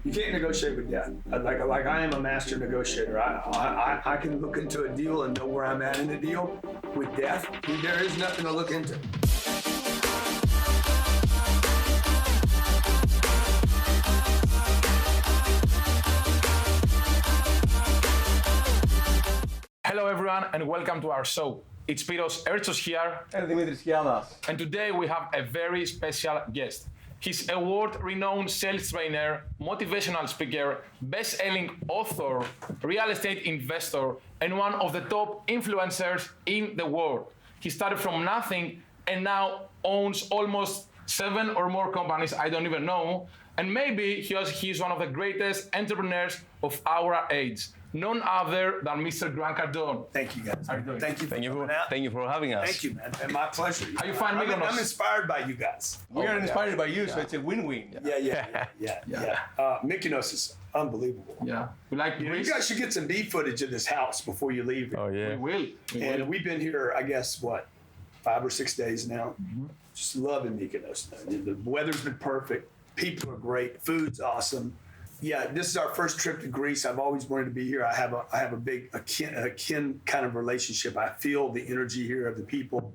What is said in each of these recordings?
You can't negotiate with death. Like I am a master negotiator. I can look into a deal and know where I'm at in the deal. With death, there is nothing to look into. Hello everyone and welcome to our show. It's Spiros Ertsos here. And Dimitris Skiadas. And today we have a very special guest. He's a world-renowned sales trainer, motivational speaker, best-selling author, real estate investor, and one of the top influencers in the world. He started from nothing and now owns almost 7 or more companies, I don't even know. And maybe he's one of the greatest entrepreneurs of our age. None other than Mr. Cardone. Thank you, guys. How are you doing? Thank you for having us. Thank you, man. And my pleasure. How you find Mykonos? I'm inspired by you guys. We are inspired by you, so it's a win-win. Yeah. Mykonos is unbelievable. Yeah. We like you guys should get some B footage of this house before you leave. Oh, yeah. We will. We've been here, I guess, 5 or 6 days now. Mm-hmm. Just loving Mykonos. The weather's been perfect. People are great. Food's awesome. Yeah, this is our first trip to Greece. I've always wanted to be here. I have a kin kind of relationship. I feel the energy here of the people.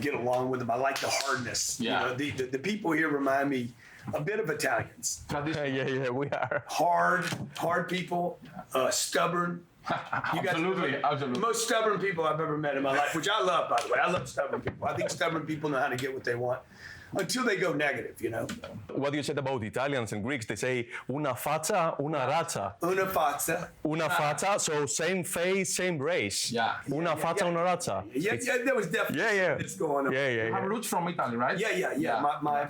Get along with them. I like the hardness. Yeah. You know, the people here remind me a bit of Italians. Yeah, we are. Hard people, stubborn. Absolutely. Most stubborn people I've ever met in my life, which I love, by the way. I love stubborn people. I think stubborn people know how to get what they want. Until they go negative, you know. What you said about Italians and Greeks, they say una faccia, una razza. Una faccia. Una faccia, so same face, same race. Yeah. Una faccia, una razza. Yeah, there was definitely this going on. Yeah. You have roots from Italy, right? Yeah.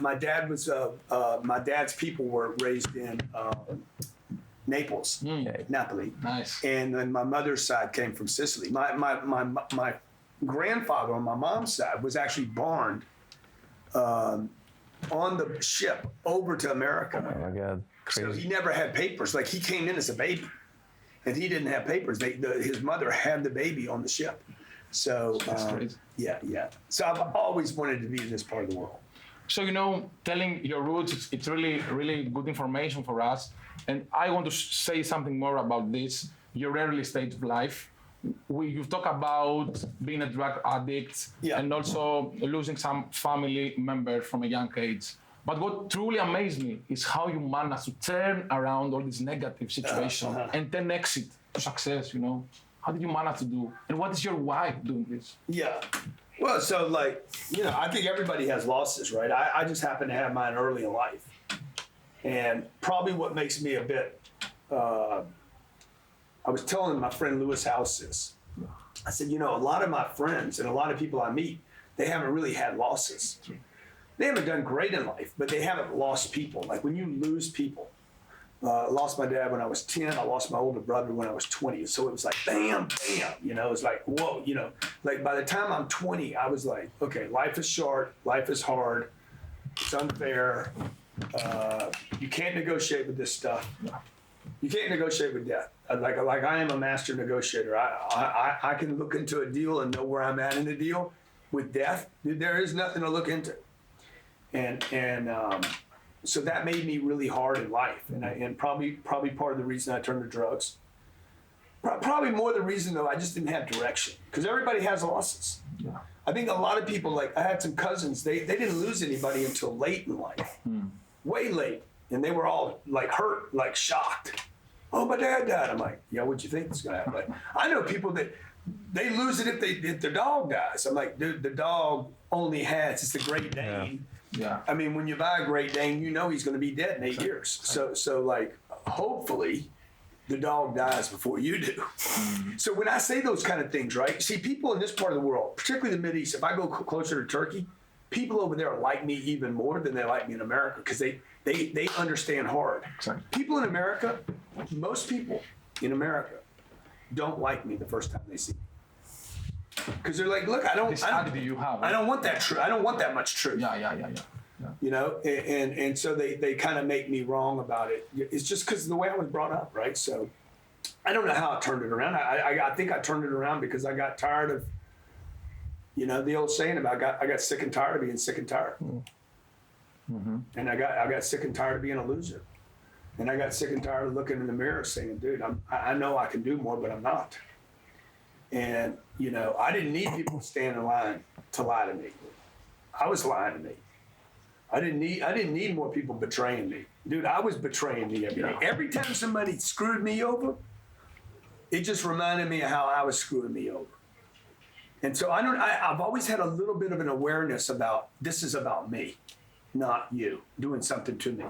My dad was, my dad's people were raised in Naples, Napoli. Nice. And then my mother's side came from Sicily. My grandfather on my mom's side was actually born on the ship over to America. Oh my God, crazy. So he never had papers. Like he came in as a baby, and he didn't have papers. His mother had the baby on the ship. So yeah. So I've always wanted to be in this part of the world. So telling your roots, it's really, really good information for us. And I want to say something more about this. Your early stage of life. You've talked about being a drug addict and also losing some family members from a young age. But what truly amazed me is how you managed to turn around all these negative situations and then exit to success, How did you manage to do? And what is your why doing this? Yeah. Well, so I think everybody has losses, right? I just happen to have mine early in life. And probably what makes me a bit, I was telling my friend Lewis House this. I said, a lot of my friends and a lot of people I meet, they haven't really had losses. They haven't done great in life, but they haven't lost people. Like when you lose people, I lost my dad when I was 10. I lost my older brother when I was 20. So it was like, bam, it's like, whoa, like by the time I'm 20, I was like, okay, life is short, life is hard, it's unfair. You can't negotiate with this stuff. You can't negotiate with death. Like I am a master negotiator. I can look into a deal and know where I'm at in the deal. With death, there is nothing to look into. And so that made me really hard in life. And probably part of the reason I turned to drugs. Probably more the reason though, I just didn't have direction. Because everybody has losses. Yeah. I think a lot of people, I had some cousins, they didn't lose anybody until late in life. Way late. And they were all hurt, shocked. Oh, my dad died. I'm like, yeah, what'd you think was gonna happen? I know people that they lose it if their dog dies. I'm like, dude, the dog only has, it's a Great Dane. Yeah. I mean, when you buy a Great Dane, he's gonna be dead in 8 years. So hopefully the dog dies before you do. So when I say those kind of things, right? See, people in this part of the world, particularly the Mideast, if I go closer to Turkey, people over there like me even more than they like me in America because they understand hard. Exactly. People in America, most people in America don't like me the first time they see me. Because they're like, look, I don't want that truth. I don't want that much truth. Yeah. And so they kind of make me wrong about it. It's just because of the way I was brought up, right? So I don't know how I turned it around. I think I turned it around because I got tired of, the old saying about I got sick and tired of being sick and tired. And I got sick and tired of being a loser. And I got sick and tired of looking in the mirror saying, dude, I know I can do more, but I'm not. And, you know, I didn't need people to stand in line to lie to me. I was lying to me. I didn't need more people betraying me. Dude, I was betraying me every day. Every time somebody screwed me over, it just reminded me of how I was screwing me over. And so I've always had a little bit of an awareness about this is about me, not you doing something to me.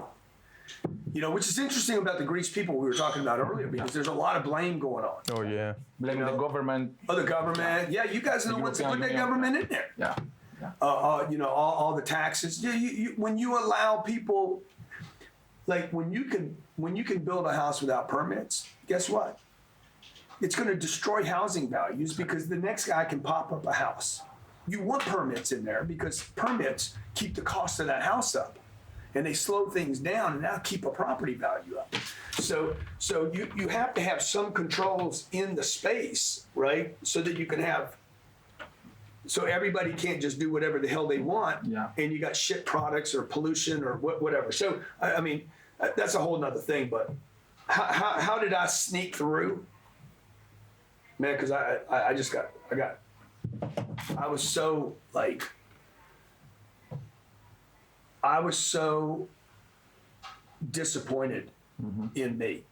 You know, which is interesting about the Greece people we were talking about earlier, because there's a lot of blame going on. Oh, yeah. Blame the government. Oh, the government. Yeah, you guys are the ones that put that government in there. Yeah. You know, all the taxes. Yeah, when you allow people, like when you can build a house without permits, guess what? It's going to destroy housing values because the next guy can pop up a house. You want permits in there because permits keep the cost of that house up, and they slow things down and now keep a property value up. So you have to have some controls in the space, right? So that you can have. So everybody can't just do whatever the hell they want, and you got shit products or pollution or whatever. So I mean, that's a whole nother thing. But how did I sneak through? Man, because I was so disappointed in me.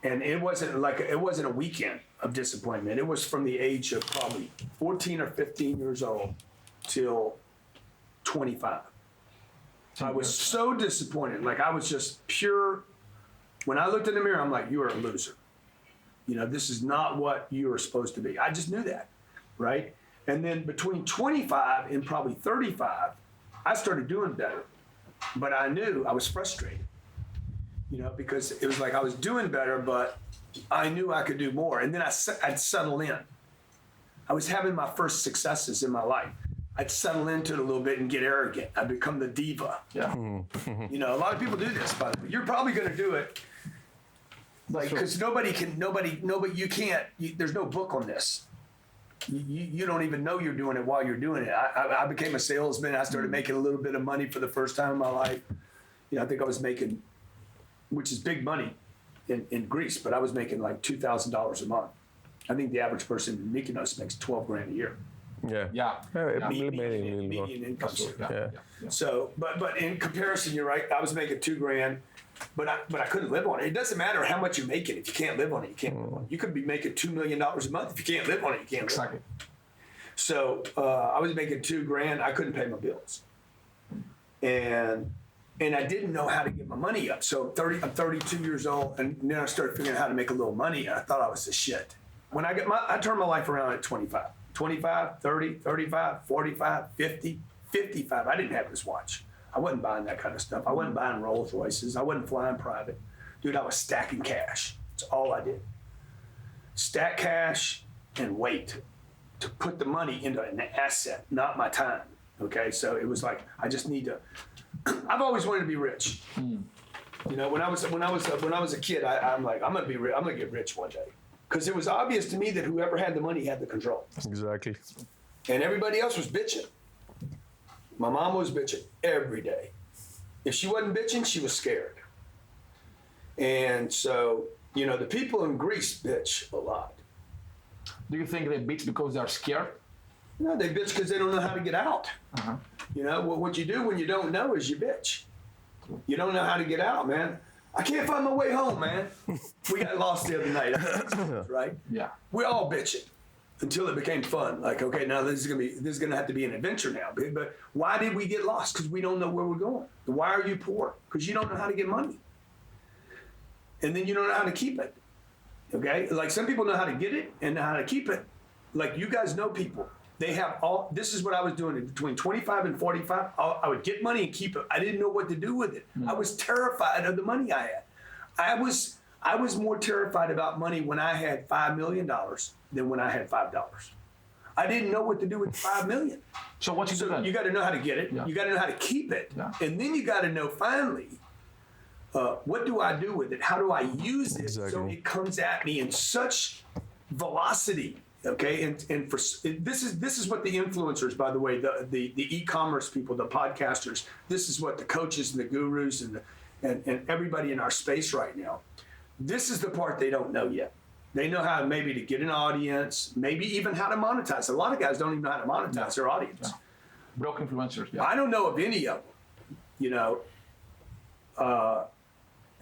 And it wasn't a weekend of disappointment. It was from the age of probably 14 or 15 years old till 25. I was so disappointed. Like I was just pure. When I looked in the mirror, I'm like, you are a loser. You know, this is not what you are supposed to be. I just knew that, right? And then between 25 and probably 35, I started doing better. But I knew I was frustrated, you know, because it was like I was doing better, but I knew I could do more. And then I'd settle in. I was having my first successes in my life. I'd settle into it a little bit and get arrogant. I'd become the diva. Yeah. You know, a lot of people do this, by the way. You're probably going to do it. Like, because you can't, there's no book on this. You don't even know you're doing it while you're doing it. I became a salesman. I started making a little bit of money for the first time in my life. You know, I think I was making, which is big money in Greece, but I was making like $2,000 a month. I think the average person in Mykonos makes 12 grand a year. Median income. So, but in comparison, you're right. I was making $2 grand. But I couldn't live on it. It doesn't matter how much you're making. If you can't live on it, you can't live on it. You could be making $2 million a month. If you can't live on it, you can't live on it. So I was making $2 grand. I couldn't pay my bills. And I didn't know how to get my money up. So I'm 32 years old, and then I started figuring out how to make a little money, and I thought I was the shit. When I turned my life around at 25. 25, 30, 35, 45, 50, 55. I didn't have this watch. I wasn't buying that kind of stuff. I wasn't buying Rolls Royces. I wasn't flying private. Dude, I was stacking cash. That's all I did. Stack cash and wait to put the money into an asset, not my time. Okay, so it was like I just need to. I've always wanted to be rich. You know, when I was a kid, I'm like, I'm gonna get rich one day, because it was obvious to me that whoever had the money had the control. Exactly. And everybody else was bitching. My mom was bitching every day. If she wasn't bitching, she was scared. And so, you know, the people in Greece bitch a lot. Do you think they bitch because they're scared? No, they bitch because they don't know how to get out. You know, what you do when you don't know is you bitch. You don't know how to get out, man. I can't find my way home, man. We got lost the other night, right? Yeah. We all bitching. Until it became fun. Like, okay, now this is gonna have to be an adventure now. But why did we get lost? Because we don't know where we're going. Why are you poor? Because you don't know how to get money. And then you don't know how to keep it. Okay? Like some people know how to get it and know how to keep it. Like you guys know people. They have all, this is what I was doing between 25 and 45. I would get money and keep it. I didn't know what to do with it. I was terrified of the money I had. I was more terrified about money when I had $5 million than when I had $5. I didn't know what to do with $5 million. So what you do then? You got to know how to get it. You got to know how to keep it. And then you got to know finally, what do I do with it? How do I use it so it comes at me in such velocity? Okay, and for this is what the influencers, by the way, the e-commerce people, the podcasters, this is what the coaches and the gurus and everybody in our space right now, this is the part they don't know yet. They know how maybe to get an audience, maybe even how to monetize. A lot of guys don't even know how to monetize their audience. Broke influencers, yeah. I don't know of any of them, you know,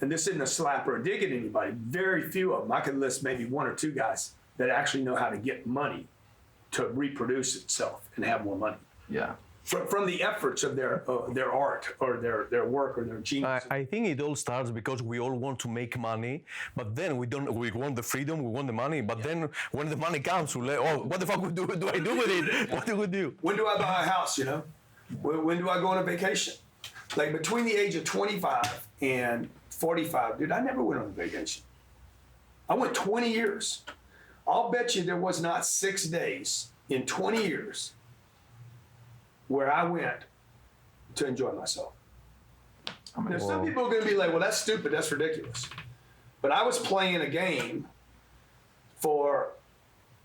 and this isn't a slap or a dig at anybody, very few of them. I could list maybe one or two guys that actually know how to get money to reproduce itself and have more money. Yeah. From the efforts of their art or their work or their genius. I think it all starts because we all want to make money, but then we want the freedom, we want the money, but then when the money comes, we're like, oh, what the fuck do I do with it? What do we do? When do I buy a house, you know? When do I go on a vacation? Like between the age of 25 and 45, dude, I never went on a vacation. I went 20 years. I'll bet you there was not 6 days in 20 years where I went to enjoy myself. Now, some people are going to be like, well, that's stupid, that's ridiculous. But I was playing a game for,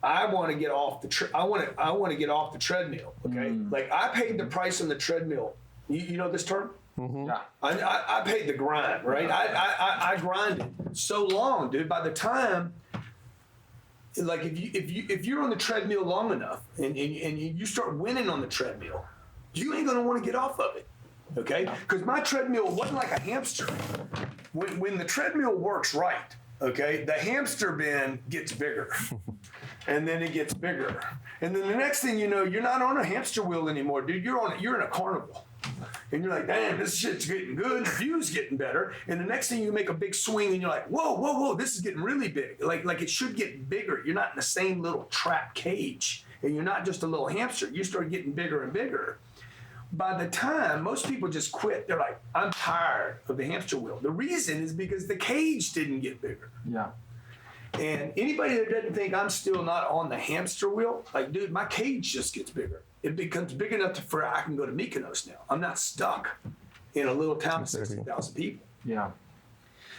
I want to get off I want to get off the treadmill, okay? Like I paid the price on the treadmill. You know this term? Mm-hmm. Yeah. I paid the grind, right? I grinded so long, dude. By the time, like if you're on the treadmill long enough and you start winning on the treadmill, you ain't gonna want to get off of it, okay? Because my treadmill wasn't like a hamster. When the treadmill works right, okay, the hamster bin gets bigger, and then it gets bigger, and then the next thing you know, you're not on a hamster wheel anymore, dude. You're in a carnival. And you're like, damn, this shit's getting good, the view's getting better. And the next thing you make a big swing and you're like, whoa, this is getting really big. Like it should get bigger. You're not in the same little trap cage. And you're not just a little hamster. You start getting bigger and bigger. By the time, most people just quit. They're like, I'm tired of the hamster wheel. The reason is because the cage didn't get bigger. Yeah. And anybody that doesn't think I'm still not on the hamster wheel, like, dude, my cage just gets bigger. It becomes big enough for I can go to Mykonos now. I'm not stuck in a little town of 60,000 people. Yeah.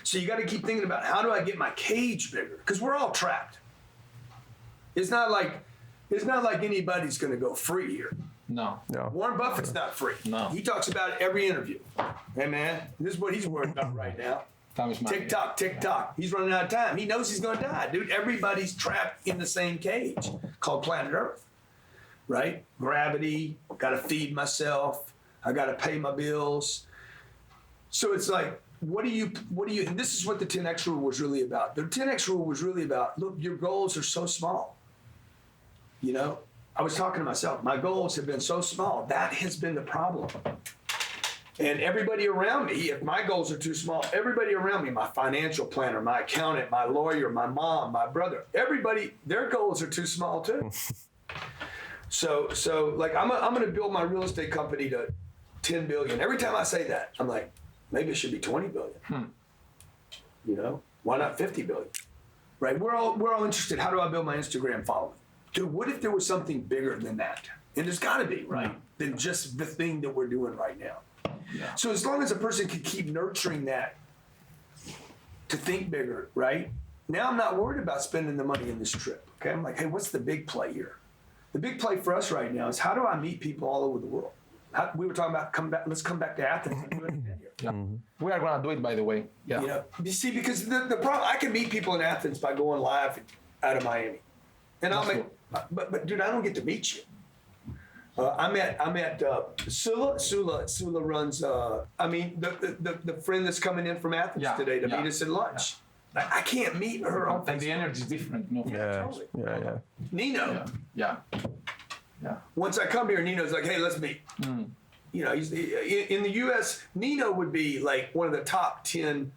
So you got to keep thinking about how do I get my cage bigger? Because we're all trapped. It's not like anybody's going to go free here. No. Warren Buffett's not free. No. He talks about it every interview. Hey man, this is what he's worried about right now. Time is money. Tick tock. He's running out of time. He knows he's going to die, dude. Everybody's trapped in the same cage called planet Earth. Right? Gravity, got to feed myself, I got to pay my bills. So it's like, what do you, and this is what the 10X rule was really about. The 10X rule was really about, look, your goals are so small. You know, I was talking to myself, my goals have been so small. That has been the problem. And everybody around me, if my goals are too small, everybody around me, my financial planner, my accountant, my lawyer, my mom, my brother, everybody, their goals are too small too. So like I'm going to build my real estate company to 10 billion. Every time I say that, I'm like, maybe it should be 20 billion. You know, why not 50 billion? Right? We're all interested. How do I build my Instagram following? Dude, what if there was something bigger than that? And there's got to be, right? Than just the thing that we're doing right now. Yeah. So as long as a person can keep nurturing that to think bigger, right? Now I'm not worried about spending the money in this trip. Okay, I'm like, hey, what's the big play here? The big play for us right now is how do I meet people all over the world? We were talking about let's come back to Athens and do it again here. Yeah. We are gonna do it, by the way. Yeah. You know, you see, because the problem, I can meet people in Athens by going live out of Miami, and I'll make, but dude, I don't get to meet you. I'm at Sula runs. I mean, the friend that's coming in from Athens today to meet us at lunch. Yeah. I can't meet her on Facebook. And the energy is different. No? Totally. Yeah. Nino. Yeah. Once I come here, Nino's like, hey, let's meet. You know, he's in the U.S. Nino would be like one of the top 10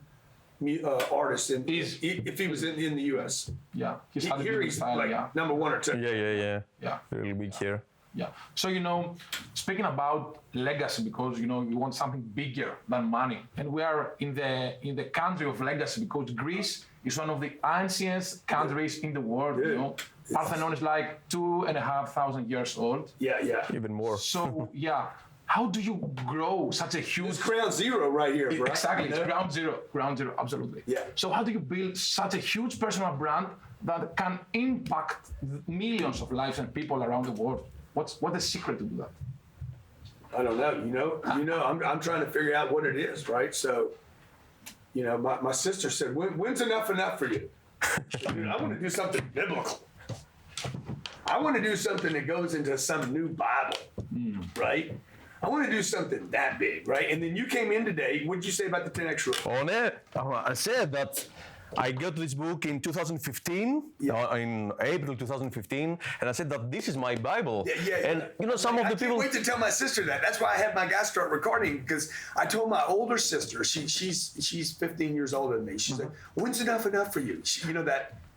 artists if he was in the U.S. Yeah, here he's style, like number 1 or 2. Yeah. Really big here. Yeah. So, you know, speaking about legacy, because, you know, you want something bigger than money. And we are in the country of legacy because Greece is one of the ancient countries in the world, you know. Parthenon is like 2,500 years old. Yeah. Even more. So, yeah. How do you grow such a huge... It's ground zero right here, bro. Exactly, it's ground zero, absolutely. Yeah. So how do you build such a huge personal brand that can impact millions of lives and people around the world? What's the secret to do that? I don't know. You know, I'm trying to figure out what it is, right? So my sister said, when's enough for you? Dude, I want to do something biblical. I want to do something that goes into some new Bible, right? I want to do something that big, right? And then you came in today. What did you say about the 10X rule? On it, I said that I got this book in 2015, in April 2015, and I said that this is my Bible. And some of the people. I can't wait to tell my sister that. That's why I had my guy start recording, because I told my older sister, she's 15 years older than me. She said, "When's enough for you?"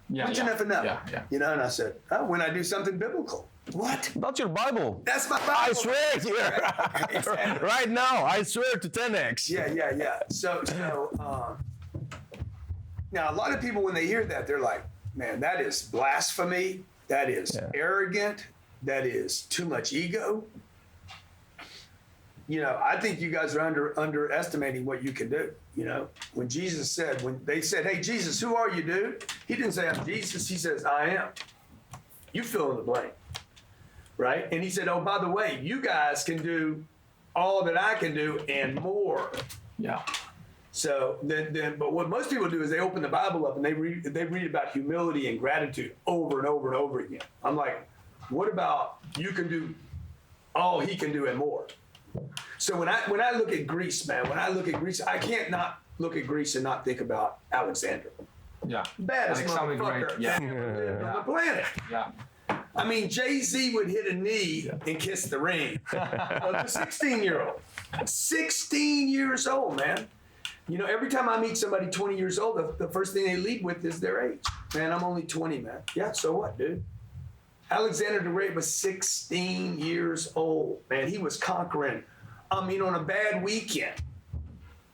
When's enough? Yeah. And I said, "Oh, when I do something biblical." What? That's your Bible. That's my Bible. I swear to you. Exactly. Right now, I swear to 10X. Yeah. So now a lot of people, when they hear that, they're like, man, that is blasphemy. That is arrogant. That is too much ego. I think you guys are underestimating what you can do. When Jesus said, when they said, "Hey, Jesus, who are you, dude?" He didn't say, "I'm Jesus." He says, "I am." You fill in the blank. Right? And he said, "Oh, by the way, you guys can do all that I can do and more." Yeah. So but what most people do is they open the Bible up and they read about humility and gratitude over and over and over again. I'm like, what about you can do all he can do and more? So when I look at Greece, man, I can't not look at Greece and not think about Alexander. Yeah. Baddest motherfucker on the planet. Yeah. I mean, Jay-Z would hit a knee and kiss the ring of the 16-year-old. 16 years old, man. Every time I meet somebody 20 years old, the first thing they lead with is their age. Man, I'm only 20, man. Yeah, so what, dude? Alexander the Great was 16 years old. Man, he was conquering, on a bad weekend.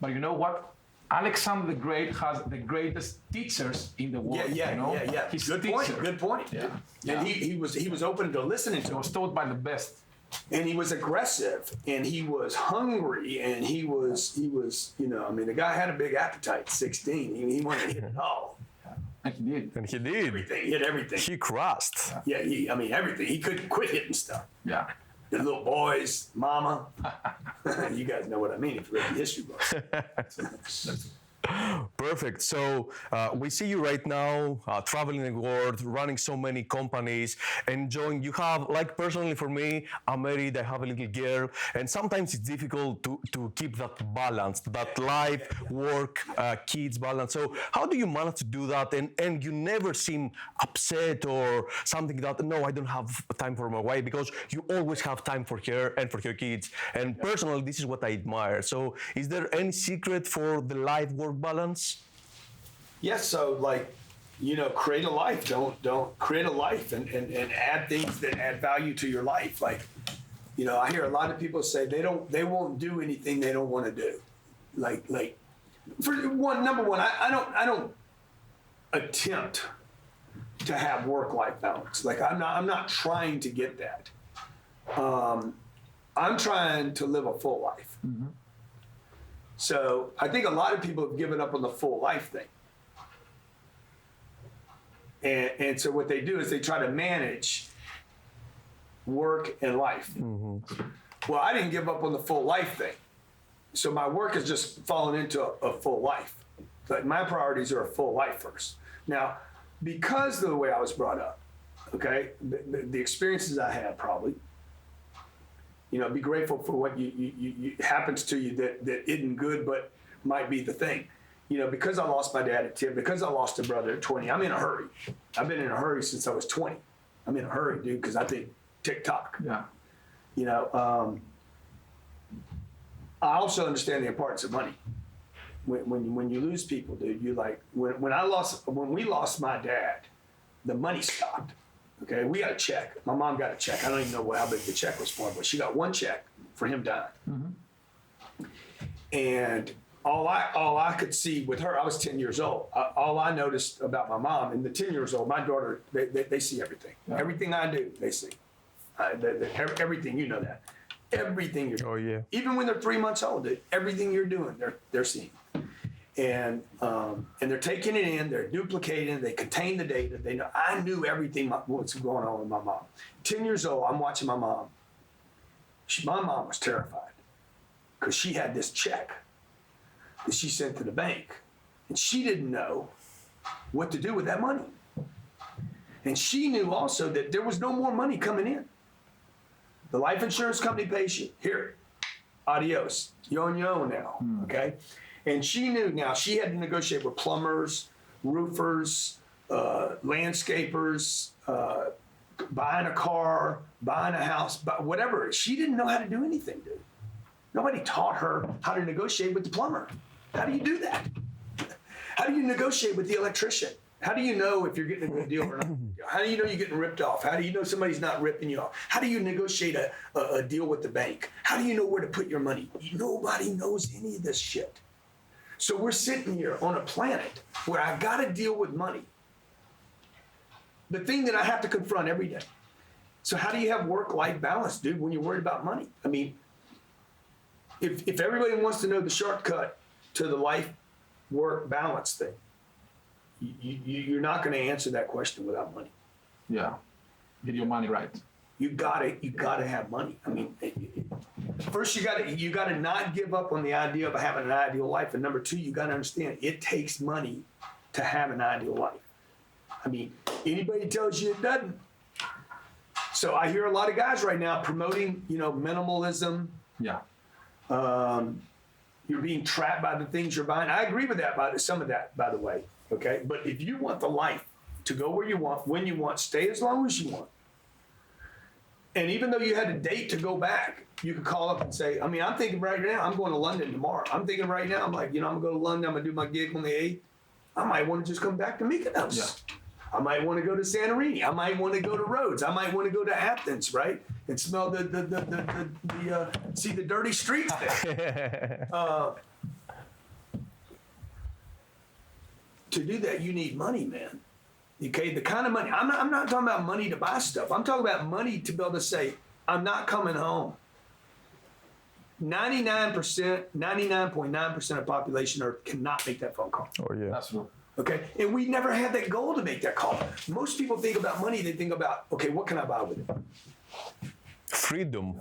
But you know what? Alexander the Great has the greatest teachers in the world. Yeah. His Good point. Yeah. And he was open to listening to He him. was taught by the best. And he was aggressive, and he was hungry, and he was, the guy had a big appetite, 16. He wanted to hit it all. And he did. Everything, he hit everything. He crushed. Yeah, everything. He couldn't quit hitting stuff. Yeah. The little boys, mama. You guys know what I mean if you read the history books. Perfect. So we see you right now traveling the world, running so many companies, enjoying. You have, like personally for me, I'm married, I have a little girl, and sometimes it's difficult to keep that balance, that life, work, kids balance. So how do you manage to do that? And you never seem upset or something that, no, I don't have time for my wife, because you always have time for her and for your kids. And personally, this is what I admire. So is there any secret for the life-work balance? Yes, so create a life. Don't create a life and add things that add value to your life. I hear a lot of people say they won't do anything they don't want to do. Number one, I don't attempt to have work-life balance. I'm not trying to get that. I'm trying to live a full life. Mm-hmm. So I think a lot of people have given up on the full life thing. And so what they do is they try to manage work and life. Mm-hmm. Well, I didn't give up on the full life thing. So my work has just fallen into a full life. My priorities are a full life first. Now, because of the way I was brought up, okay, the experiences I had probably, be grateful for what you happens to you that isn't good, but might be the thing. Because I lost my dad at 10, because I lost a brother at 20, I'm in a hurry. I've been in a hurry since I was 20. I'm in a hurry, dude, because I think TikTok. Yeah. I also understand the importance of money. When you lose people, dude, when we lost my dad, the money stopped. Okay, we got a check. My mom got a check. I don't even know how big the check was for, but she got one check for him dying. Mm-hmm. And all I could see with her, I was 10 years old. All I noticed about my mom, and the 10 years old, my daughter, they see everything. Yeah. Everything I do, they see. Everything, you know that. Everything you're doing. Oh, yeah. Even when they're 3 months old, dude, everything you're doing, they're seeing. And they're taking it in, they're duplicating, they contain the data. They know. I knew everything what's going on with my mom. 10 years old, I'm watching my mom. My mom was terrified because she had this check that she sent to the bank And she didn't know what to do with that money. And she knew also that there was no more money coming in. The life insurance company pays you. Here, adios. You're on your own now, okay? And she knew now she had to negotiate with plumbers, roofers, landscapers, buying a car, buying a house, whatever. She didn't know how to do anything, dude. Nobody taught her how to negotiate with the plumber. How do you do that? How do you negotiate with the electrician? How do you know if you're getting a good deal or not? How do you know you're getting ripped off? How do you know somebody's not ripping you off? How do you negotiate a deal with the bank? How do you know where to put your money? Nobody knows any of this shit. So we're sitting here on a planet where I got to deal with money. The thing that I have to confront every day. So how do you have work-life balance, dude, when you're worried about money? I mean, if everybody wants to know the shortcut to the life-work balance thing, you're not going to answer that question without money. Yeah, get your money right. You gotta have money. I mean, first you gotta not give up on the idea of having an ideal life, and number two, you gotta understand it takes money to have an ideal life. I mean, anybody tells you it doesn't. So I hear a lot of guys right now promoting, minimalism. Yeah. You're being trapped by the things you're buying. I agree with that, some of that, by the way. Okay, but if you want the life to go where you want, when you want, stay as long as you want. And even though you had a date to go back, you could call up and say, I mean, I'm thinking right now, I'm going to London tomorrow. I'm thinking right now, I'm like, I'm going to go to London. I'm going to do my gig on the 8th. I might want to just come back to Mykonos. Yeah. I might want to go to Santorini. I might want to go to Rhodes. I might want to go to Athens, right? And smell see the dirty streets there. To do that, you need money, man. Okay, the kind of money, I'm not talking about money to buy stuff. I'm talking about money to be able to say, I'm not coming home. 99.9% of the population Earth cannot make that phone call. Oh, yeah. That's true. Okay, and we never had that goal to make that call. Most people think about money, they think about, okay, what can I buy with it? Freedom.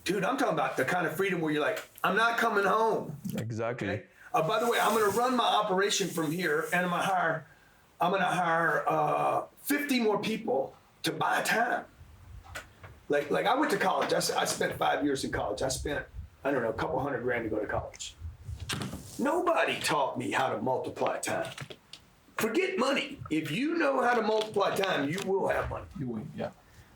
Dude, I'm talking about the kind of freedom where you're like, I'm not coming home. Exactly. Okay? By the way, I'm going to run my operation from here, and I'm going to hire 50 more people to buy time. Like I went to college. I spent 5 years in college. I spent, I don't know, a couple $100,000 to go to college. Nobody taught me how to multiply time. Forget money. If you know how to multiply time, you will have money. You will, yeah.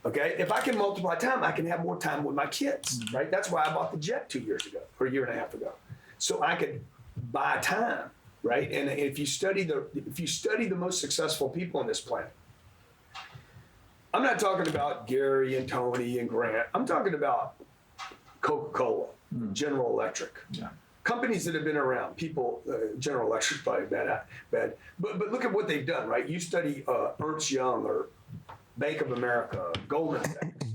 Okay? If I can multiply time, I can have more time with my kids, right? That's why I bought the jet 2 years ago, or a year and a half ago. So I could buy time, right? And if you study the most successful people on this planet, I'm not talking about Gary and Tony and Grant. I'm talking about Coca-Cola, General Electric. Yeah. Companies that have been around, General Electric's probably bad. But look at what they've done, right? You study Ernst Young or Bank of America, Goldman Sachs.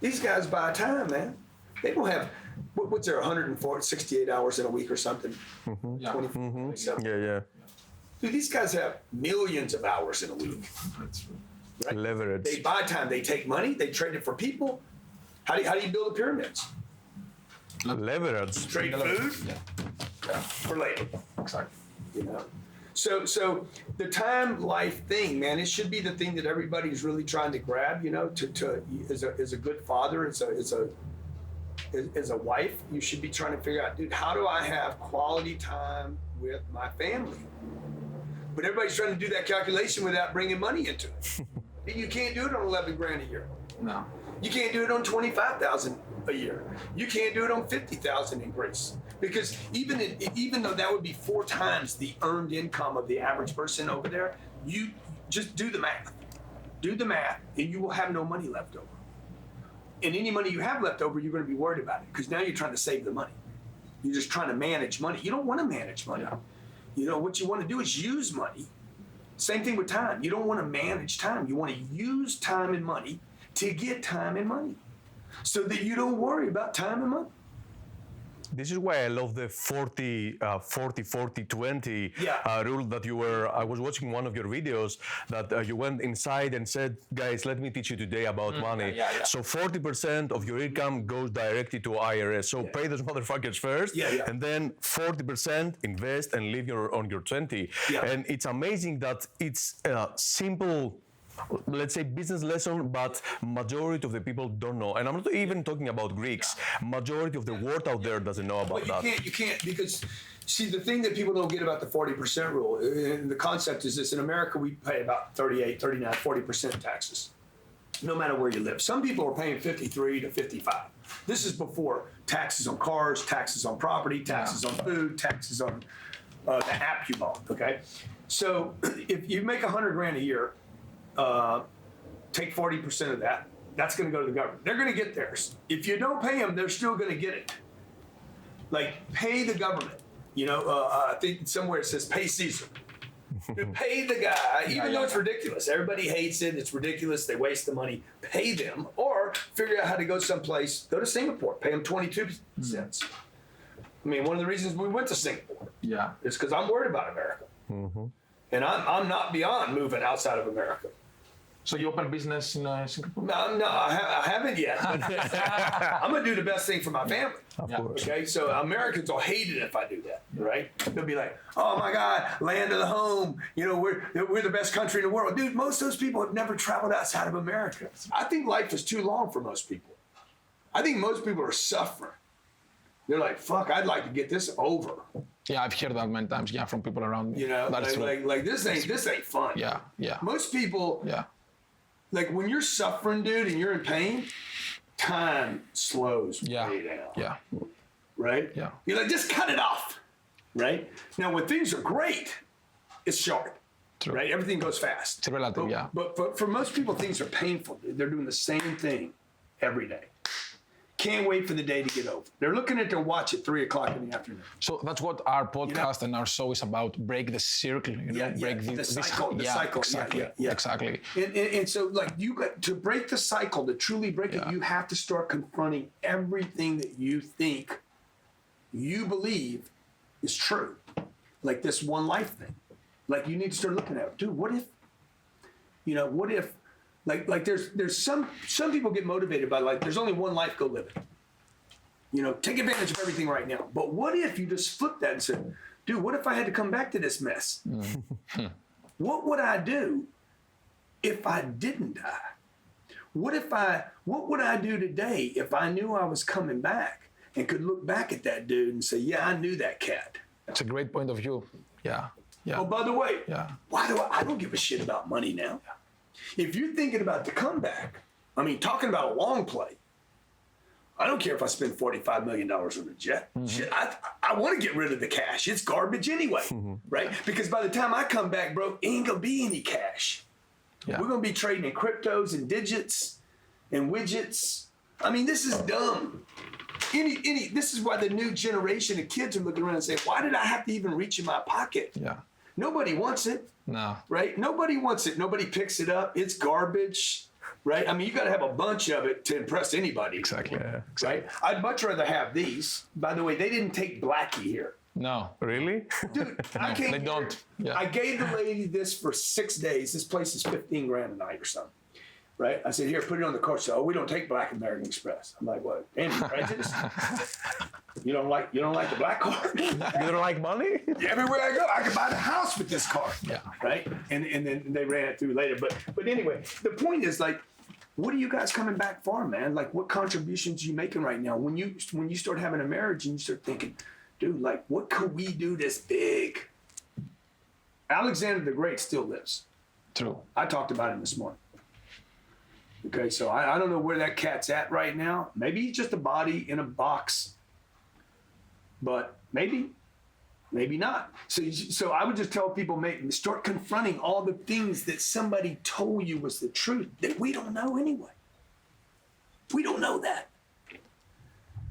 These guys buy time, man. They don't have, what's there, 168 hours in a week or something? Mm-hmm. Yeah. 24, 27. Yeah. Dude, these guys have millions of hours in a week. That's true. Right? Leverage. They buy time. They take money. They trade it for people. How do you build the pyramids? Leverage. Trade food Yeah. for labor. Exactly. So the time life thing, man, it should be the thing that everybody's really trying to grab. To as a good father, as a wife, you should be trying to figure out, dude, how do I have quality time with my family? But everybody's trying to do that calculation without bringing money into it. You can't do it on $11,000 a year. No. You can't do it on $25,000 a year. You can't do it on $50,000 in Greece. Because even though that would be 4 times the earned income of the average person over there, you just do the math. Do the math, and you will have no money left over. And any money you have left over, you're going to be worried about it, because now you're trying to save the money. You're just trying to manage money. You don't want to manage money. What you want to do is use money. Same thing with time. You don't want to manage time. You want to use time and money to get time and money, so that you don't worry about time and money. This is why I love the 40, 20 Yeah. rule that I was watching one of your videos that you went inside and said, guys, let me teach you today about money. yeah. So 40% of your income goes directly to IRS. So pay those motherfuckers first. And then 40% invest and live on your 20. And it's amazing that it's a simple, let's say, business lesson, but majority of the people don't know. And I'm not even talking about Greeks. Majority of the world out there doesn't know about that. You can't, because see, the thing that people don't get about the 40% rule, and the concept is this: in America, we pay about 38, 39, 40% taxes, no matter where you live. Some people are paying 53 to 55. This is before taxes on cars, taxes on property, taxes on food, taxes on the app you bought, okay? So if you make 100 grand a year, take 40% of that, that's gonna go to the government. They're gonna get theirs. If you don't pay them, they're still gonna get it. Like, pay the government. You know, I think somewhere it says pay Caesar. To pay the guy, even though it's ridiculous. Everybody hates it, it's ridiculous, they waste the money. Pay them, or figure out how to go someplace, go to Singapore, pay them 22 cents. I mean, one of the reasons we went to Singapore is because I'm worried about America. And I'm not beyond moving outside of America. So you open business in Singapore? No, I haven't yet. But I'm gonna do the best thing for my family. Of course. Okay, so Americans will hate it if I do that, right? They'll be like, "Oh my God, land of the home! You know, we're the best country in the world." Dude, most of those people have never traveled outside of America. I think life is too long for most people. I think most people are suffering. They're like, "Fuck, I'd like to get this over." Yeah, I've heard that many times. Yeah, from people around me. You know, that's like this ain't fun. Yeah. Most people. Yeah. Like, when you're suffering, dude, and you're in pain, time slows way down. Yeah. Right? Yeah. You're like, just cut it off. Right? Now, when things are great, it's short. True. Right? Everything goes fast. It's relative, But for most people, things are painful. They're doing the same thing every day. Can't wait for the day to get over. They're looking at their watch at 3 o'clock in the afternoon. So that's what our podcast and our show is about. Break the circle, break the cycle. Exactly. And so, like, you got to break the cycle, to truly break it, you have to start confronting everything that you think you believe is true. Like this one life thing. Like, you need to start looking at it. Dude, what if, like there's some people get motivated by, like, there's only one life, go live it. You know, take advantage of everything right now. But what if you just flip that and said, dude, what if I had to come back to this mess? What would I do if I didn't die? What would I do today if I knew I was coming back and could look back at that dude and say, yeah, I knew that cat. It's a great point of view. Yeah. Oh, by the way, why do I don't give a shit about money now. If you're thinking about the comeback, I mean, talking about a long play, I don't care if I spend $45 million on a jet. Shit, I want to get rid of the cash. It's garbage anyway, right? Because by the time I come back, bro, ain't going to be any cash. We're going to be trading in cryptos and digits and widgets. I mean, this is dumb. This is why the new generation of kids are looking around and saying, why did I have to even reach in my pocket? Yeah. Nobody wants it. No. Right? Nobody wants it. Nobody picks it up. It's garbage. Right? I mean, you got to have a bunch of it to impress anybody. Exactly. Right? I'd much rather have these. By the way, they didn't take Blackie here. No. Really? Dude, I came they don't. Yeah. I gave the lady this for 6 days. This place is 15 grand a night or something. Right? I said, here, put it on the card. So, we don't take Black American Express. I'm like, what? Any prejudice? You don't like the black card? You don't like money? Everywhere I go, I can buy the house with this card. Yeah. Right? And then they ran it through later. But anyway, the point is, like, what are you guys coming back for, man? Like, what contributions are you making right now? When you start having a marriage and you start thinking, dude, like, what could we do this big? Alexander the Great still lives. True. I talked about him this morning. Okay, so I don't know where that cat's at right now. Maybe he's just a body in a box. But maybe not. So I would just tell people, start confronting all the things that somebody told you was the truth that we don't know anyway. We don't know that.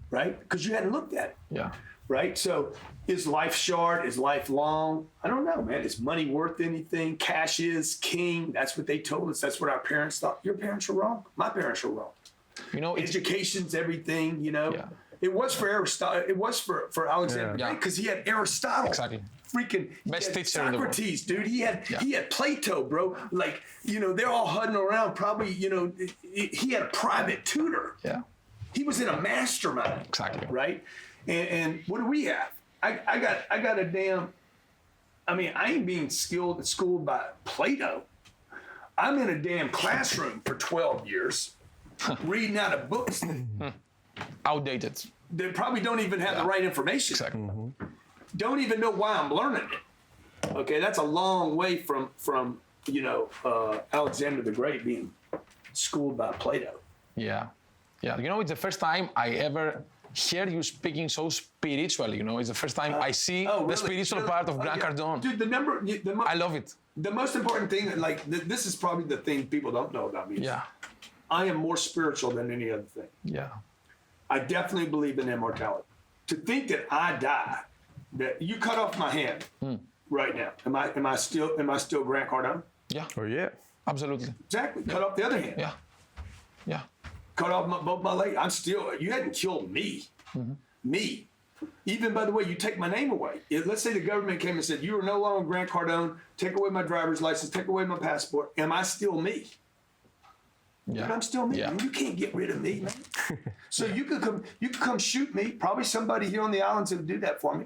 Right? Because you hadn't looked at it. Yeah. Right? So is life short? Is life long? I don't know, man. Is money worth anything? Cash is king. That's what they told us. That's what our parents thought. Your parents were wrong. My parents were wrong. You know, education's everything, you know. Yeah. It was for Aristotle. It was for Alexander Yeah. because he had Aristotle. Exactly. Freaking Best he had teacher in the world. Socrates, dude. He had Plato, bro. Like, they're all huddling around. Probably, he had a private tutor. Yeah. He was in a mastermind. Exactly. Right. And what do we have? I got a damn. I mean, I ain't being schooled by Plato. I'm in a damn classroom for 12 years, reading out of books Outdated. that probably don't even have the right information. Exactly. Don't even know why I'm learning it. Okay, that's a long way from Alexander the Great being schooled by Plato. Yeah. Yeah. It's the first time I ever hear you speaking so spiritually. It's the first time I see the spiritual part of Grant Cardone. Dude, I love it. The most important thing, like this is probably the thing people don't know about me. Yeah. I am more spiritual than any other thing. Yeah. I definitely believe in immortality. To think that I die, that you cut off my hand right now, am I still Grant Cardone? Yeah. Oh yeah. Absolutely. Exactly. Cut off the other hand. Yeah. Yeah. Cut off both my legs. You hadn't killed me. Me. Even, by the way, you take my name away. Let's say the government came and said, you are no longer Grant Cardone, take away my driver's license, take away my passport. Am I still me? Yeah. But I'm still me. Yeah. You can't get rid of me, man. So you could come shoot me. Probably somebody here on the islands would do that for me.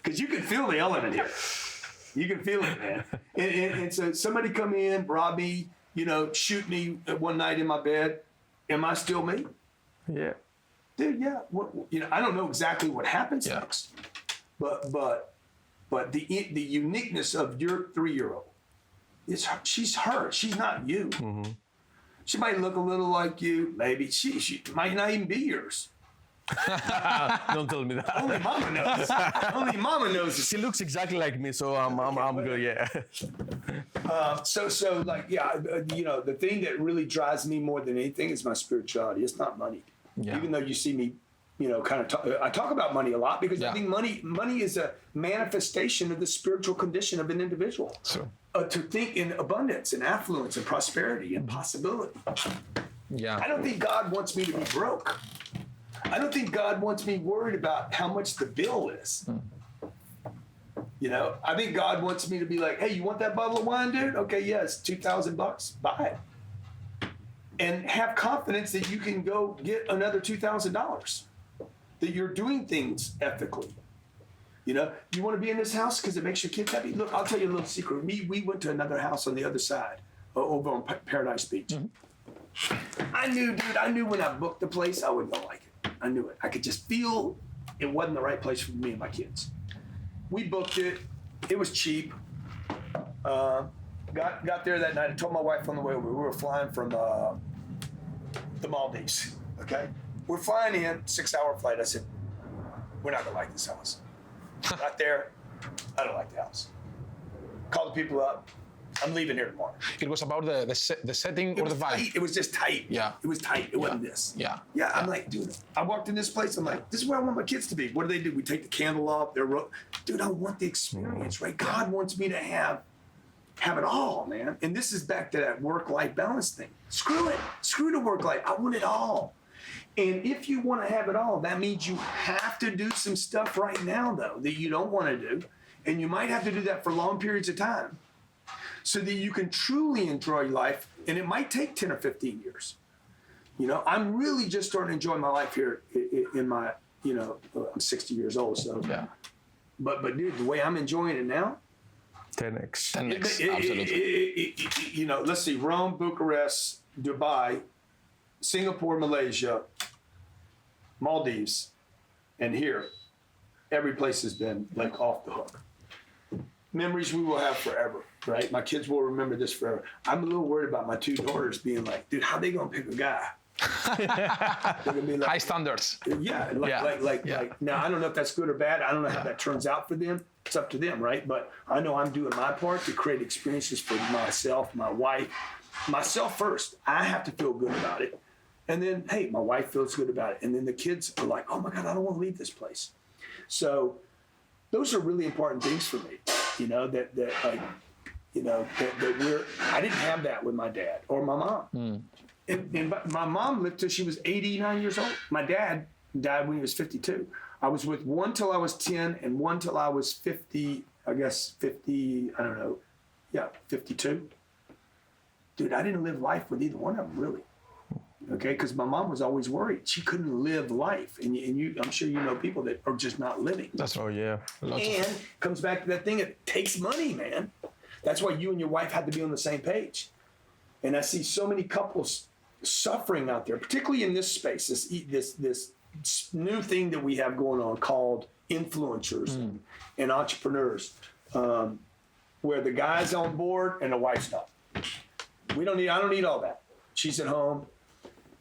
Because you can feel the element here. You can feel it, man. And so somebody come in, rob me, shoot me one night in my bed. Am I still me? Yeah. Dude, yeah. I don't know exactly what happens next, but the uniqueness of your 3-year-old, she's her. She's not you. She might look a little like you. Maybe she might not even be yours. Don't tell me that. Only Mama knows. Only Mama knows. She looks exactly like me, so I'm good. Yeah. So like, the thing that really drives me more than anything is my spirituality. It's not money. Yeah. Even though you see me, kind of I talk about money a lot because I think money is a manifestation of the spiritual condition of an individual. Sure. To think in abundance and affluence and prosperity and possibility. Yeah. I don't think God wants me to be broke. I don't think God wants me worried about how much the bill is. I think God wants me to be like, hey, you want that bottle of wine, dude? Okay, yeah, it's $2,000. Buy it. And have confidence that you can go get another $2,000. That you're doing things ethically. You want to be in this house because it makes your kids happy? Look, I'll tell you a little secret. We went to another house on the other side, over on Paradise Beach. I knew when I booked the place, I wasn't going to like it. I knew it. I could just feel it wasn't the right place for me and my kids. We booked it. It was cheap. Got there that night. I told my wife on the way over. We were flying from the Maldives. Okay, we're flying in, 6-hour flight. I said, we're not gonna like this house. Not there. I don't like the house. Call the people up. I'm leaving here tomorrow. It was about the setting or the vibe. Tight. It was just tight. Yeah. It was tight. It wasn't this. Yeah. Yeah. I'm like, dude, I walked in this place. I'm like, this is where I want my kids to be. What do? We take the candle off. Dude, I want the experience, right? God wants me to have it all, man. And this is back to that work-life balance thing. Screw it. Screw the work-life. I want it all. And if you want to have it all, that means you have to do some stuff right now, though, that you don't want to do. And you might have to do that for long periods of time so that you can truly enjoy life. And it might take 10 or 15 years. I'm really just starting to enjoy my life here in my, I'm 60 years old. So, Yeah. But dude, the way I'm enjoying it now, 10x. Absolutely. Let's see, Rome, Bucharest, Dubai, Singapore, Malaysia, Maldives, and here. Every place has been like off the hook. Memories we will have forever, right? My kids will remember this forever. I'm a little worried about my 2 daughters being like, dude, how they gonna pick a guy? They're gonna be like, High standards. Yeah, like now I don't know if that's good or bad. I don't know how that turns out for them. It's up to them, right? But I know I'm doing my part to create experiences for myself, my wife, myself first. I have to feel good about it. And then, hey, my wife feels good about it. And then the kids are like, oh my God, I don't want to leave this place. So those are really important things for me, I didn't have that with my dad or my mom. And my mom lived till she was 89 years old. My dad died when he was 52. I was with one till I was 10 and one till I was 50, I guess 50, I don't know. Yeah, 52. Dude, I didn't live life with either one of them, really. Okay, because my mom was always worried. She couldn't live life. And you, I'm sure you know people that are just not living. Oh, yeah. And comes back to that thing, it takes money, man. That's why you and your wife had to be on the same page. And I see so many couples suffering out there, particularly in this space, this new thing that we have going on called influencers and entrepreneurs, where the guy's on board and the wife's not. I don't need all that. She's at home.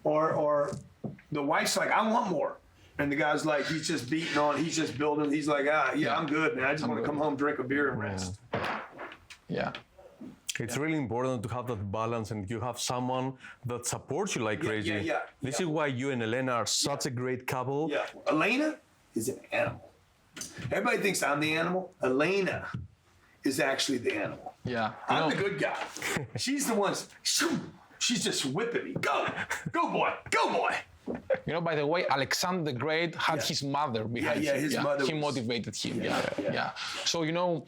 Or the wife's like, I want more. And the guy's like, he's just beating on, he's just building. He's like, I'm good, man. I just want to come home, drink a beer and rest. Yeah. It's really important to have that balance and you have someone that supports you like crazy. This is why you and Elena are such a great couple. Yeah. Elena is an animal. Everybody thinks I'm the animal. Elena is actually the animal. Yeah. I'm the good guy. She's the one. She's just whipping me. Go boy, go boy. You know, by the way, Alexander the Great had his mother behind him. His mother. He motivated him. Yeah. So, you know,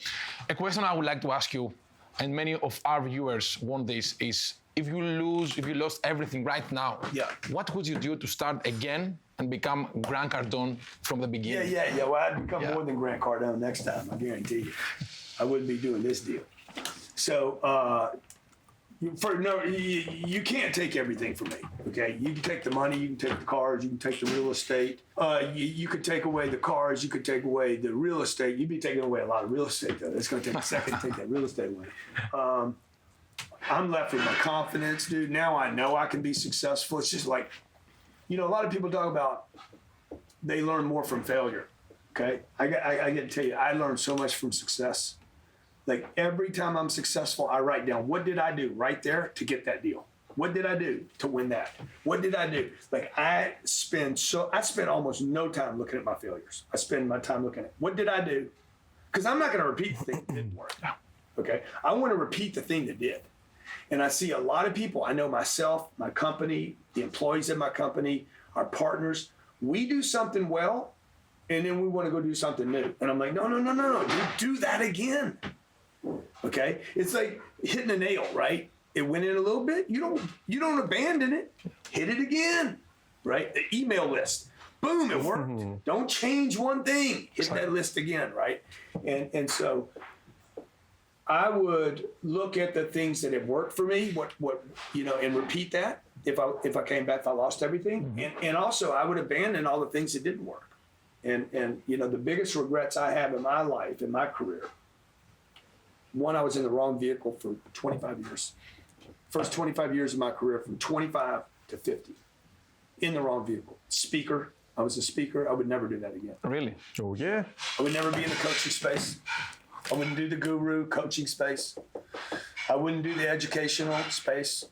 a question I would like to ask you, and many of our viewers want this, is if you lost everything right now, what would you do to start again and become Grant Cardone from the beginning? Yeah. Well, I'd become more than Grant Cardone next time, I guarantee you. I wouldn't be doing this deal. So, you can't take everything from me, okay? You can take the money, you can take the cars, you can take the real estate. You could take away the cars, you could take away the real estate. You'd be taking away a lot of real estate, though. It's going to take a second to take that real estate away. I'm left with my confidence, dude. Now I know I can be successful. It's just like, a lot of people talk about they learn more from failure, okay? I got to tell you, I learned so much from success. Like every time I'm successful, I write down, what did I do right there to get that deal? What did I do to win that? What did I do? Like I spend almost no time looking at my failures. I spend my time looking at what did I do? Because I'm not going to repeat the thing that didn't work. Okay. I want to repeat the thing that did. And I see a lot of people, I know myself, my company, the employees of my company, our partners, we do something well, and then we want to go do something new. And I'm like, no, do that again. Okay, it's like hitting a nail, right? It went in a little bit. You don't abandon it. Hit it again, right? The email list, boom, it worked. Don't change one thing. Hit that list again, right? And so I would look at the things that have worked for me, and repeat that. If I came back, if I lost everything, and also I would abandon all the things that didn't work. And the biggest regrets I have in my life, in my career. One, I was in the wrong vehicle for 25 years. First 25 years of my career, from 25 to 50, in the wrong vehicle. Speaker. I was a speaker. I would never do that again. Really? Oh, yeah. I would never be in the coaching space. I wouldn't do the guru coaching space. I wouldn't do the educational space.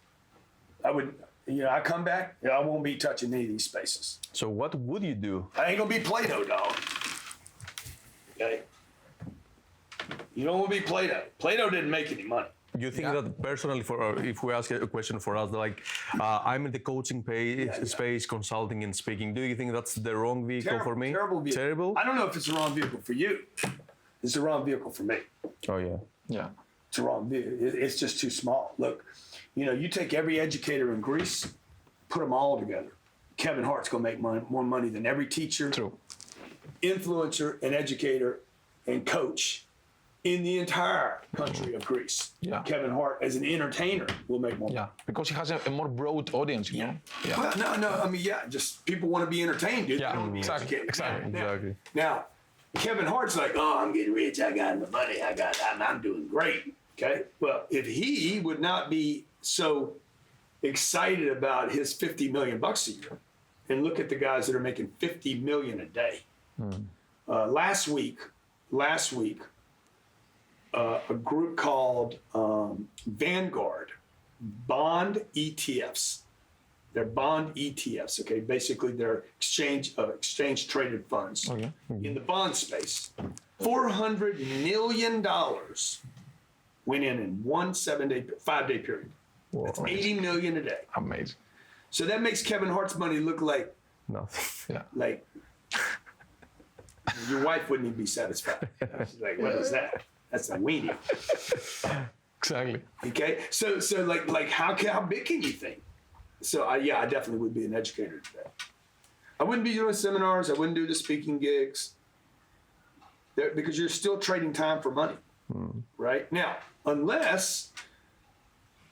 I would, I come back, I won't be touching any of these spaces. So what would you do? I ain't gonna be Plato, dog. Okay? You don't want to be Plato. Plato didn't make any money. You think that personally, if we ask a question for us, like I'm in the coaching space, consulting and speaking, do you think that's the wrong vehicle for me? Terrible vehicle. Terrible? I don't know if it's the wrong vehicle for you. It's the wrong vehicle for me. Oh, yeah. Yeah. It's the wrong vehicle. It's just too small. Look, you take every educator in Greece, put them all together. Kevin Hart's going to make more money than every teacher, influencer, and educator, and coach in the entire country of Greece. Yeah. Kevin Hart, as an entertainer, will make more money. Yeah, because he has a more broad audience, you know? Yeah. Well, no, I mean, just people want to be entertained, dude. Yeah, They don't want to be educated. exactly. Now, Kevin Hart's like, I'm getting rich, I got the money, I'm doing great, okay? Well, if he would not be so excited about his $50 million a year, and look at the guys that are making $50 million a day. Last week, a group called Vanguard bond ETFs. They're bond ETFs, okay? Basically, they're exchange traded funds in the bond space. $400 million went in one 5-day period. That's $80 million a day. Amazing. So that makes Kevin Hart's money look like Nothing. Yeah. Like, your wife wouldn't even be satisfied. She's like, what is that? That's a weenie. Exactly. Okay, so like how big can you think? So I definitely would be an educator today. I wouldn't be doing seminars. I wouldn't do the speaking gigs. Because you're still trading time for money, right? Now, unless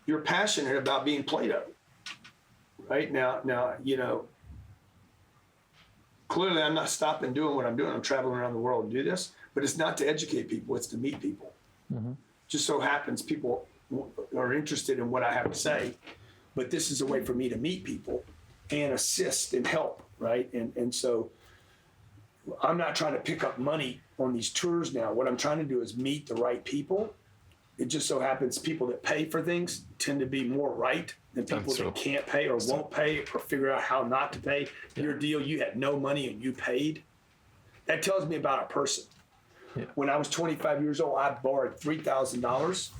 you're passionate about being Plato, right? Now, clearly I'm not stopping doing what I'm doing. I'm traveling around the world to do this, but it's not to educate people. It's to meet people. Just so happens people are interested in what I have to say, but this is a way for me to meet people and assist and help, right? And so I'm not trying to pick up money on these tours now. What I'm trying to do is meet the right people. It just so happens people that pay for things tend to be more right than people that can't pay or won't pay or figure out how not to pay. Your deal, you had no money and you paid. That tells me about a person. Yeah. When I was 25 years old, I borrowed $3,000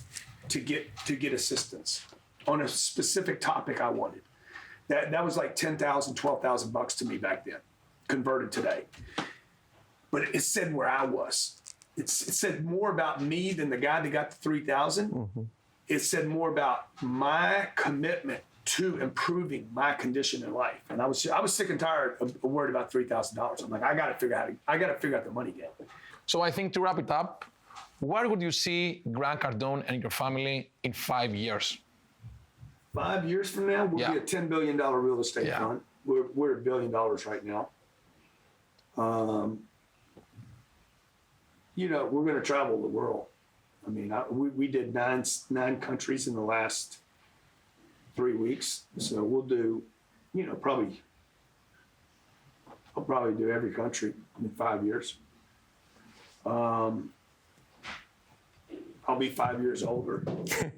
to get assistance on a specific topic I wanted. That was like $10,000, $12,000 to me back then, converted today. But it said where I was. It said more about me than the guy that got the 3,000. It said more about my commitment to improving my condition in life. And I was sick and tired of worried about $3,000. I'm like, I got to figure out the money game. So I think to wrap it up, where would you see Grant Cardone and your family in 5 years? 5 years from now, we'll be a $10 billion real estate fund. We're $1 billion right now. We're going to travel the world. I mean, we did nine countries in the last 3 weeks. So we'll do, I'll probably do every country in 5 years. I'll be 5 years older.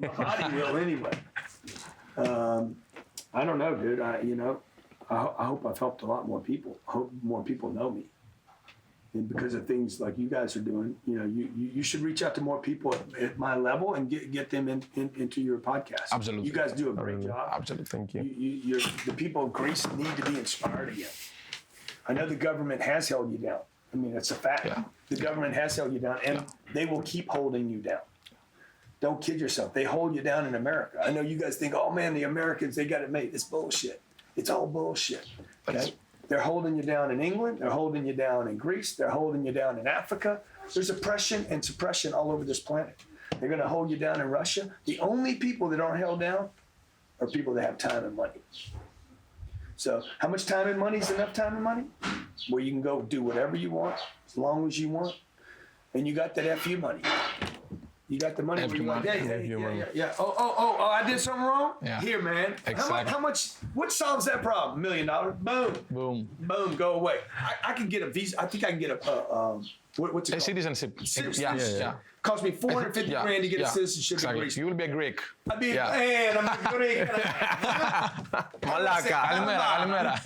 My body will anyway. I don't know, dude. I hope I've helped a lot more people. I hope more people know me. And because of things like you guys are doing, you should reach out to more people at my level and get them into your podcast. Absolutely. You guys do a great job. Absolutely. Thank you. The people of Greece need to be inspired again. I know the government has held you down. I mean, it's a fact. Yeah. The government has held you down, and they will keep holding you down. Don't kid yourself. They hold you down in America. I know you guys think, oh, man, the Americans, they got it made. It's bullshit. It's all bullshit. Okay? They're holding you down in England. They're holding you down in Greece. They're holding you down in Africa. There's oppression and suppression all over this planet. They're going to hold you down in Russia. The only people that aren't held down are people that have time and money. So how much time and money is enough time and money? Where you can go do whatever you want, as long as you want. And you got that FU money. You got the money where you're like, yeah. Oh, I did something wrong? Yeah. Here, man. Exactly. How much, what solves that problem? $1 million? Boom. Boom, go away. I can get a visa. I think I can get what's it called? Citizenship. Yeah. Cost me $450 grand to get a citizenship in Greece. You will be a Greek. I'll be man, I'm a Greek. Malaka.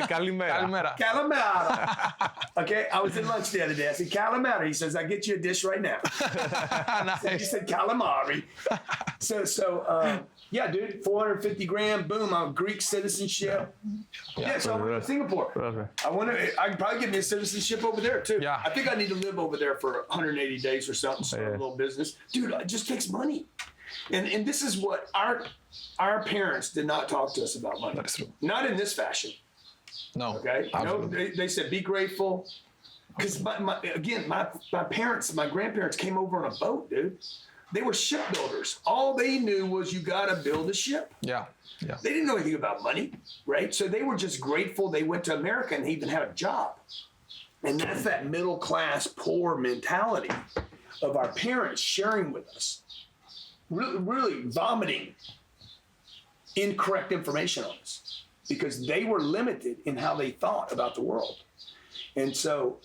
Kalimera. Calamari. Okay, I was in lunch the other day. I said, calamari. He says, I'll get you a dish right now. Nice. He said, calamari. So, yeah, dude, 450 grand, boom, I'm Greek citizenship. Yeah, so I went to Singapore. I can probably get me a citizenship over there, too. Yeah. I think I need to live over there for 180 days or something, start a little business. Dude, it just takes money. And this is what our parents did not talk to us about money. That is true. Not in this fashion. No. Okay? They said, be grateful. Because, my parents, my grandparents came over on a boat, dude. They were shipbuilders. All they knew was you got to build a ship. Yeah. They didn't know anything about money, right? So they were just grateful they went to America and even had a job. And that's that middle class, poor mentality of our parents sharing with us, really vomiting incorrect information on us because they were limited in how they thought about the world. And so,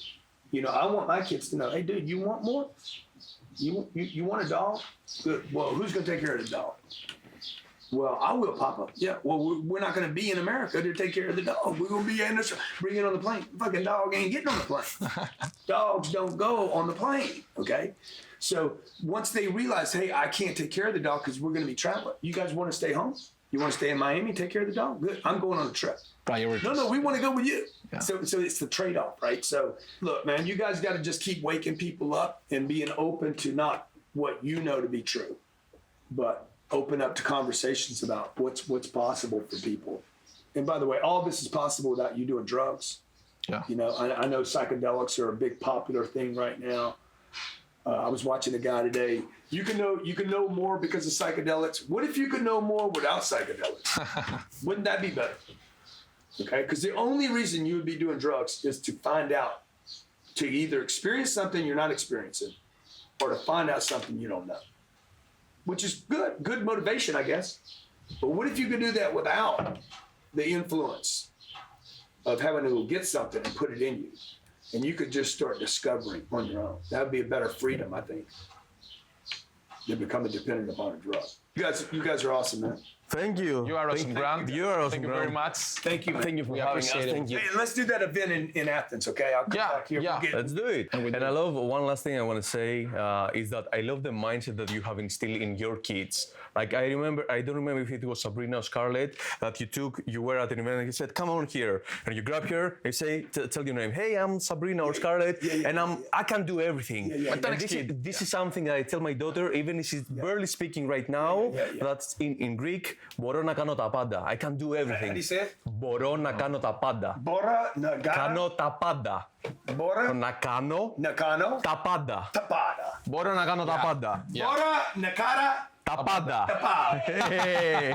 I want my kids to know, hey, dude, you want more? You want a dog? Good. Well, who's going to take care of the dog? Well, I will, Papa. Yeah. Well, we're not going to be in America to take care of the dog. We're going to be in this. Bring it on the plane. Fucking dog ain't getting on the plane. Dogs don't go on the plane. Okay. So once they realize, hey, I can't take care of the dog because we're going to be traveling. You guys want to stay home? You want to stay in Miami, take care of the dog? Good. I'm going on a trip. Priorities. No, we want to go with you. Yeah. So it's the trade-off, right? So look, man, you guys got to just keep waking people up and being open to not what you know to be true, but open up to conversations about what's possible for people. And by the way, all this is possible without you doing drugs. Yeah. You know, I know psychedelics are a big popular thing right now. I was watching a guy today. You can know more because of psychedelics. What if you could know more without psychedelics? Wouldn't that be better? Okay, because the only reason you would be doing drugs is to find out, to either experience something you're not experiencing, or to find out something you don't know, which is good motivation, I guess. But what if you could do that without the influence of having to go get something and put it in you? And you could just start discovering on your own. That would be a better freedom, I think, than becoming dependent upon a drug. You guys are awesome, man. Thank you. You are awesome, Grant. You are awesome, Thank you Grant. very much. Thank you, man. Thank you for We having us. appreciate it. Thank you. Hey, let's do that event in Athens, okay? I'll come back here. Yeah. We'll get- Let's do it. And I love one last thing I want to say is that I love the mindset that you have instilled in your kids. Like I don't remember if it was Sabrina or Scarlett that you were at an event and you said, "Come on here," and you grab her and you say, "Tell your name. Hey, I'm Sabrina or Scarlett, and I can do everything." And this is something that I tell my daughter, even if she's barely speaking right now. That's in Greek. Μπορώ να κάνω τα πάντα. I can do everything. How do you say it? Μπορώ να κάνω τα πάντα. Bora Nagano. Κάνω τα πάντα. Bora Να κάνω Nakano. τα πάντα. Tapada. Μπορώ να κάνω τα πάντα. Bora Nakara. Τα πάντα. Tapada. Hey.